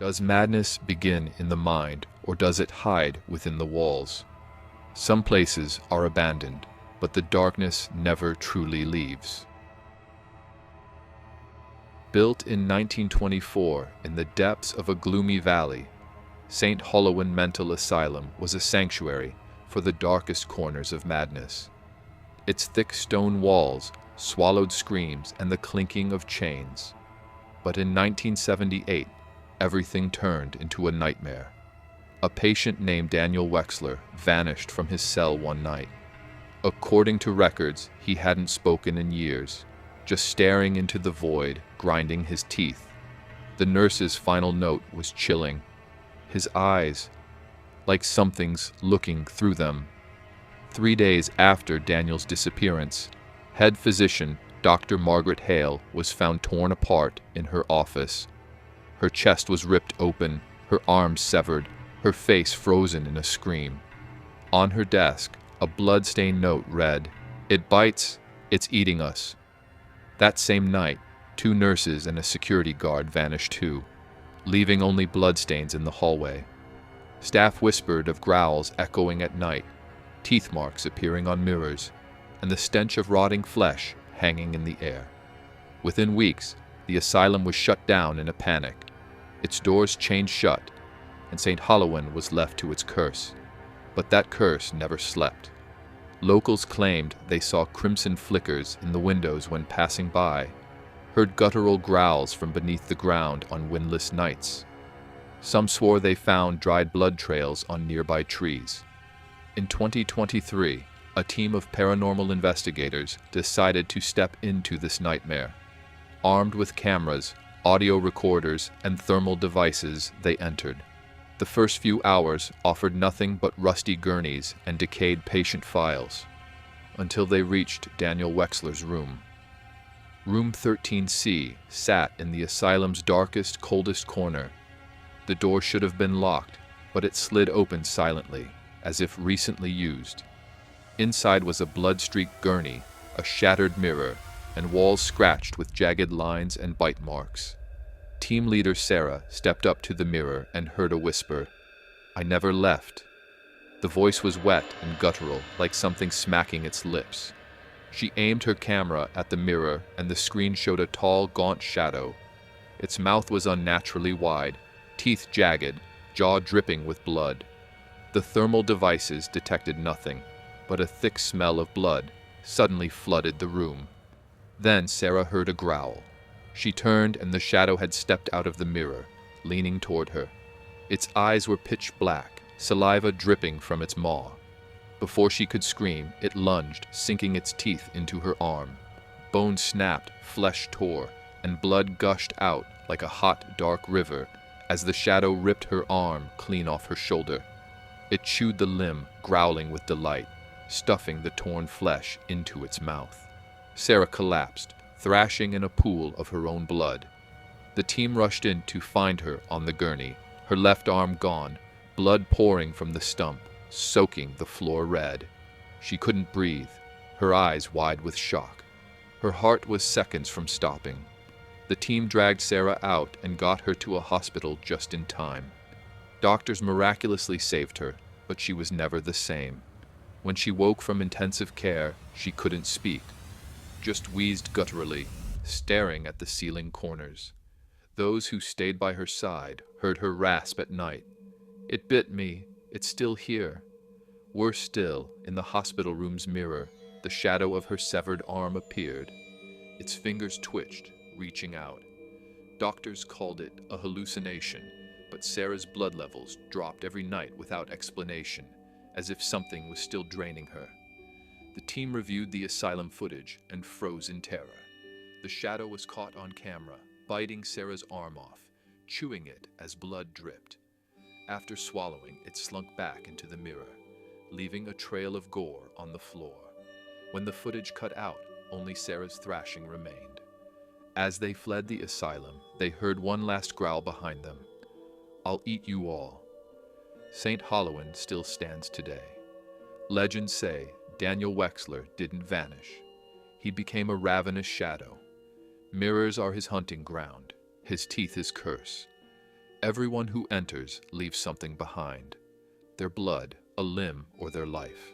Does madness begin in the mind, or does it hide within the walls? Some places are abandoned, but the darkness never truly leaves. Built in 1924 in the depths of a gloomy valley, St. Holowen Mental Asylum was a sanctuary for the darkest corners of madness. Its thick stone walls swallowed screams and the clinking of chains. But in 1978, everything turned into a nightmare. A patient named Daniel Wexler vanished from his cell one night. According to records, he hadn't spoken in years, just staring into the void, grinding his teeth. The nurse's final note was chilling. His eyes, like something's looking through them. 3 days after Daniel's disappearance, head physician Dr. Margaret Hale was found torn apart in her office. Her chest was ripped open, her arms severed, her face frozen in a scream. On her desk, a blood-stained note read, "It bites, it's eating us." That same night, 2 nurses and a security guard vanished too, leaving only bloodstains in the hallway. Staff whispered of growls echoing at night, teeth marks appearing on mirrors, and the stench of rotting flesh hanging in the air. Within weeks, the asylum was shut down in a panic. Its doors chained shut, and St. Holowen was left to its curse. But that curse never slept. Locals claimed they saw crimson flickers in the windows when passing by, heard guttural growls from beneath the ground on windless nights. Some swore they found dried blood trails on nearby trees. In 2023, a team of paranormal investigators decided to step into this nightmare. Armed with cameras, audio recorders, and thermal devices, they entered. The first few hours offered nothing but rusty gurneys and decayed patient files, until they reached Daniel Wexler's room. Room 13C sat in the asylum's darkest, coldest corner. The door should have been locked, but it slid open silently, as if recently used. Inside was a blood-streaked gurney, a shattered mirror, and walls scratched with jagged lines and bite marks. Team leader Sarah stepped up to the mirror and heard a whisper, "I never left." The voice was wet and guttural, like something smacking its lips. She aimed her camera at the mirror, and the screen showed a tall, gaunt shadow. Its mouth was unnaturally wide, teeth jagged, jaw dripping with blood. The thermal devices detected nothing, but a thick smell of blood suddenly flooded the room. Then Sarah heard a growl. She turned, and the shadow had stepped out of the mirror, leaning toward her. Its eyes were pitch black, saliva dripping from its maw. Before she could scream, it lunged, sinking its teeth into her arm. Bone snapped, flesh tore, and blood gushed out like a hot, dark river as the shadow ripped her arm clean off her shoulder. It chewed the limb, growling with delight, stuffing the torn flesh into its mouth. Sarah collapsed, thrashing in a pool of her own blood. The team rushed in to find her on the gurney, her left arm gone, blood pouring from the stump, soaking the floor red. She couldn't breathe, her eyes wide with shock. Her heart was seconds from stopping. The team dragged Sarah out and got her to a hospital just in time. Doctors miraculously saved her, but she was never the same. When she woke from intensive care, she couldn't speak, just wheezed gutturally, staring at the ceiling corners. Those who stayed by her side heard her rasp at night, "It bit me, it's still here." Worse still, in the hospital room's mirror, the shadow of her severed arm appeared. Its fingers twitched, reaching out. Doctors called it a hallucination, but Sarah's blood levels dropped every night without explanation, as if something was still draining her. The team reviewed the asylum footage and froze in terror. The shadow was caught on camera, biting Sarah's arm off, chewing it as blood dripped. After swallowing, it slunk back into the mirror, leaving a trail of gore on the floor. When the footage cut out, only Sarah's thrashing remained. As they fled the asylum, they heard one last growl behind them. "I'll eat you all." St. Holowen still stands today. Legends say Daniel Wexler didn't vanish. He became a ravenous shadow. Mirrors are his hunting ground, his teeth his curse. Everyone who enters leaves something behind. Their blood, a limb, or their life.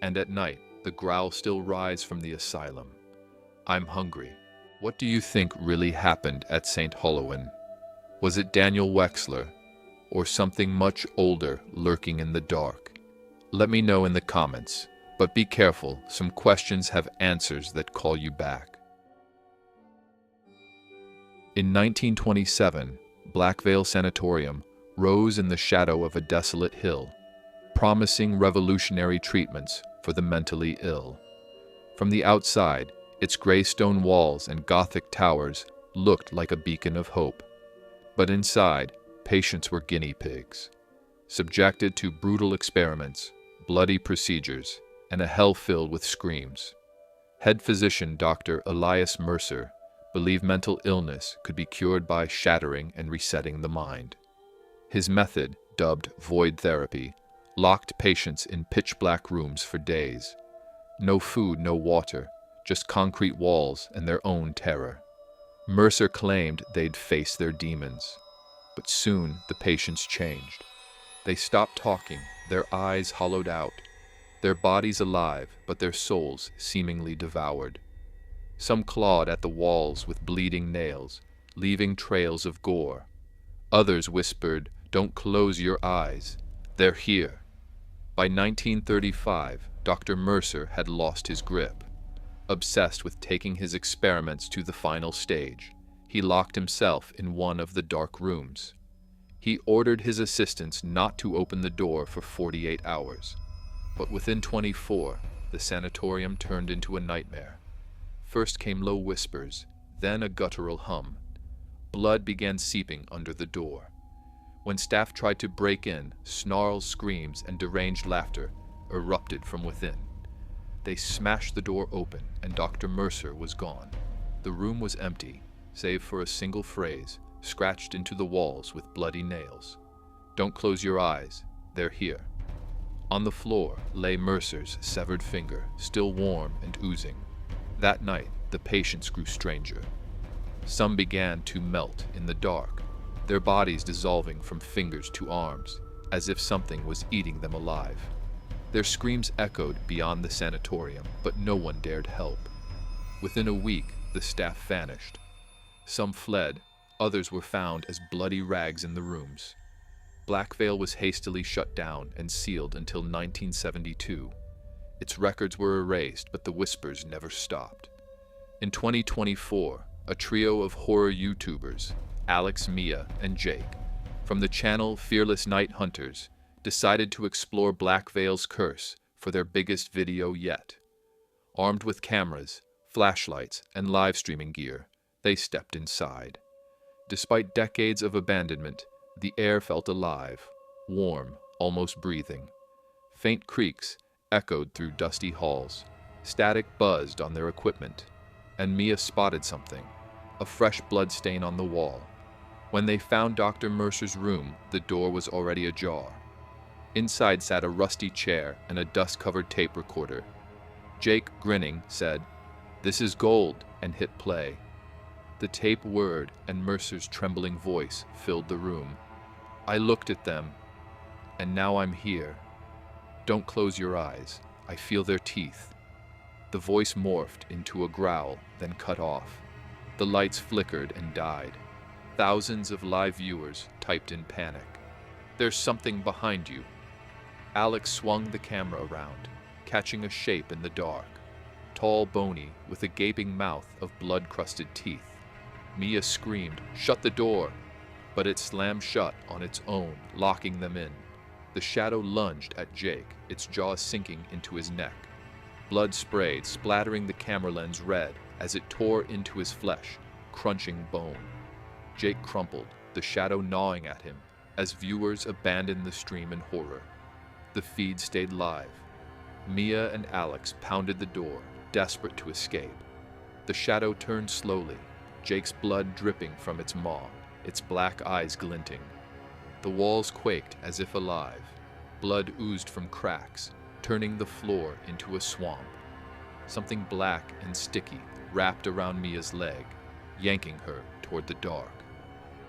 And at night, the growl still rises from the asylum. I'm hungry. What do you think really happened at St. Holowen? Was it Daniel Wexler, or something much older lurking in the dark? Let me know in the comments, but be careful, some questions have answers that call you back. In 1927, Blackvale Sanatorium rose in the shadow of a desolate hill, promising revolutionary treatments for the mentally ill. From the outside, its gray stone walls and Gothic towers looked like a beacon of hope. But inside, patients were guinea pigs, subjected to brutal experiments, bloody procedures, and a hell filled with screams. Head physician Dr. Elias Mercer believed mental illness could be cured by shattering and resetting the mind. His method, dubbed void therapy, locked patients in pitch-black rooms for days. No food, no water, just concrete walls and their own terror. Mercer claimed they'd face their demons. But soon the patients changed. They stopped talking, their eyes hollowed out, their bodies alive, but their souls seemingly devoured. Some clawed at the walls with bleeding nails, leaving trails of gore. Others whispered, "Don't close your eyes. They're here." By 1935, Dr. Mercer had lost his grip. Obsessed with taking his experiments to the final stage, he locked himself in one of the dark rooms. He ordered his assistants not to open the door for 48 hours. But within 24, the sanatorium turned into a nightmare. First came low whispers, then a guttural hum. Blood began seeping under the door. When staff tried to break in, snarls, screams, and deranged laughter erupted from within. They smashed the door open, and Dr. Mercer was gone. The room was empty, save for a single phrase, scratched into the walls with bloody nails. "Don't close your eyes, they're here." On the floor lay Mercer's severed finger, still warm and oozing. That night, the patients grew stranger. Some began to melt in the dark, their bodies dissolving from fingers to arms, as if something was eating them alive. Their screams echoed beyond the sanatorium, but no one dared help. Within a week, the staff vanished. Some fled, others were found as bloody rags in the rooms. Blackvale was hastily shut down and sealed until 1972. Its records were erased, but the whispers never stopped. In 2024, a trio of horror YouTubers, Alex, Mia, and Jake, from the channel Fearless Night Hunters, decided to explore Blackvale's curse for their biggest video yet. Armed with cameras, flashlights, and live streaming gear, they stepped inside. Despite decades of abandonment, the air felt alive, warm, almost breathing. Faint creaks echoed through dusty halls. Static buzzed on their equipment, and Mia spotted something, a fresh blood stain on the wall. When they found Dr. Mercer's room, the door was already ajar. Inside sat a rusty chair and a dust-covered tape recorder. Jake, grinning, said, "This is gold," and hit play. The tape whirred, and Mercer's trembling voice filled the room. "I looked at them, and now I'm here. Don't close your eyes. I feel their teeth." The voice morphed into a growl, then cut off. The lights flickered and died. Thousands of live viewers typed in panic. "There's something behind you." Alex swung the camera around, catching a shape in the dark. Tall, bony, with a gaping mouth of blood-crusted teeth. Mia screamed, "Shut the door!" But it slammed shut on its own, locking them in. The shadow lunged at Jake, its jaw sinking into his neck. Blood sprayed, splattering the camera lens red as it tore into his flesh, crunching bone. Jake crumpled, the shadow gnawing at him, as viewers abandoned the stream in horror. The feed stayed live. Mia and Alex pounded the door, desperate to escape. The shadow turned slowly, Jake's blood dripping from its maw, its black eyes glinting. The walls quaked as if alive. Blood oozed from cracks, turning the floor into a swamp. Something black and sticky wrapped around Mia's leg, yanking her toward the dark.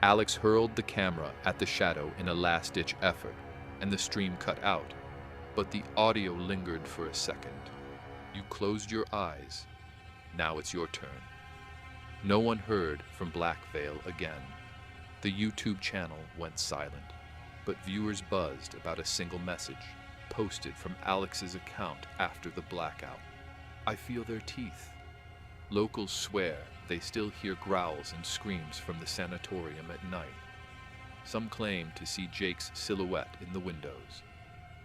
Alex hurled the camera at the shadow in a last-ditch effort, and the stream cut out, but the audio lingered for a second. You closed your eyes. Now it's your turn. No one heard from Black Veil again. The YouTube channel went silent, but viewers buzzed about a single message posted from Alex's account after the blackout. I feel their teeth. Locals swear they still hear growls and screams from the sanatorium at night. Some claim to see Jake's silhouette in the windows,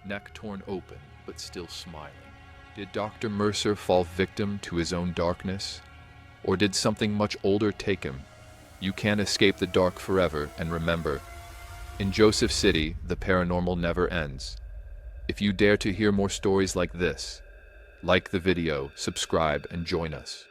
neck torn open but still smiling. Did Dr. Mercer fall victim to his own darkness? Or did something much older take him? You can't escape the dark forever, and remember, in Joseph City, the paranormal never ends. If you dare to hear more stories like this, like the video, subscribe, and join us.